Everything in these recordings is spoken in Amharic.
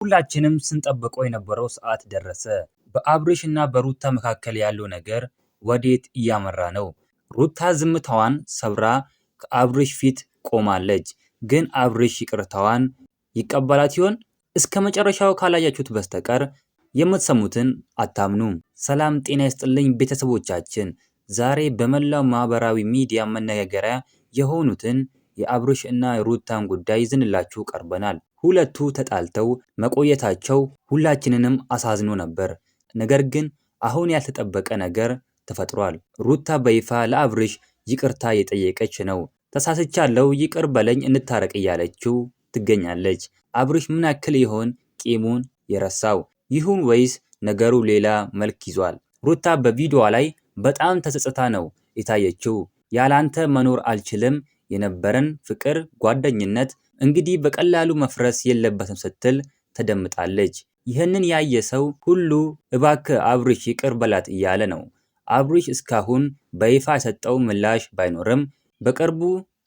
ሁላችንም ስንጠብቀው የነበረው ሰዓት ደረሰ። በአብርሽ እና በሩታ መካከል ያለው ነገር ወዴት እያመራ ነው? ሩታ ዝምታዋን ሰብራ ከአብርሽ ፊት ቆማለች። ግን አብርሽ ይቅርታዋን ይቀበላት ይሆን? እስከ መጨረሻው ካላያችሁት በስተቀር የምትሰሙትን አታምኑም። ሰላም ጤና ይስጥልኝ ቤተሰቦቻችን። ዛሬ በመላው ማህበራዊ ሚዲያ መነጋገሪያ የሆኑትን የአብርሽ እና ሩታን ጉዳይ ይዘንላችሁ ቀርበናል። ሁለቱ ተጣልተው መቆየታቸው ሁላችንንም አሳዝኖ ነበር። ነገር ግን አሁን ያልተጠበቀ ነገር ተፈጥሯል። ሩታ በይፋ ለአብርሽ ይቅርታ የጠየቀች ነው። ተሳስቻለሁ ይቅር በለኝ እንታረቅ እያለችው ትገኛለች። አብርሽ ምን ያክል ይሆን ቂሙን የረሳው? ይሁን ወይስ ነገሩ ሌላ መልክ ይዟል? ሩታ በቪዲዮዋ ላይ በጣም ተጸጽታ ነው የታየችው። ያላንተ መኖር አልችልም፣ የነበረን ፍቅር ጓደኝነት እንግዲህ በቀላሉ መፍረስ የለበትም ስትል ተደምጣለች። ይህንን ያየ ሰው ሁሉ እባክህ አብርሽ ይቅር በላት እያለ ነው። አብርሽ እስካሁን በይፋ የሰጠው ምላሽ ባይኖርም በቅርቡ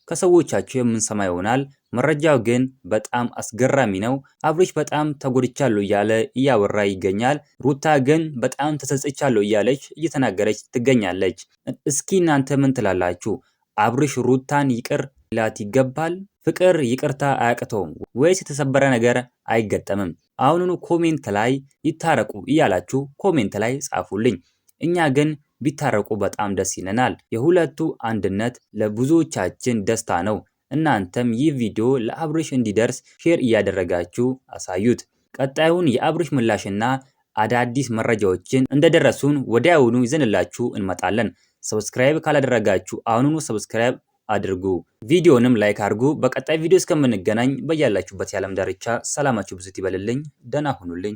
ከሰዎቻቸው የምንሰማ ይሆናል። መረጃው ግን በጣም አስገራሚ ነው። አብርሽ በጣም ተጎድቻለሁ እያለ እያወራ ይገኛል። ሩታ ግን በጣም ተጸጽቻለሁ እያለች እየተናገረች ትገኛለች። እስኪ እናንተ ምን ትላላችሁ? አብርሽ ሩታን ይቅር ሊላት ይገባል? ፍቅር ይቅርታ አያቅተውም ወይስ የተሰበረ ነገር አይገጠምም? አሁኑኑ ኮሜንት ላይ ይታረቁ እያላችሁ ኮሜንት ላይ ጻፉልኝ። እኛ ግን ቢታረቁ በጣም ደስ ይለናል። የሁለቱ አንድነት ለብዙዎቻችን ደስታ ነው። እናንተም ይህ ቪዲዮ ለአብርሽ እንዲደርስ ሼር እያደረጋችሁ አሳዩት። ቀጣዩን የአብርሽ ምላሽና አዳዲስ መረጃዎችን እንደደረሱን ወዲያውኑ ይዘንላችሁ እንመጣለን። ሰብስክራይብ ካላደረጋችሁ አሁኑኑ ሰብስክራይብ አድርጉ። ቪዲዮንም ላይክ አድርጉ። በቀጣይ ቪዲዮ እስከምንገናኝ በያላችሁበት የዓለም ዳርቻ ሰላማችሁ ብዙ ይበልልኝ። ደህና ሁኑልኝ።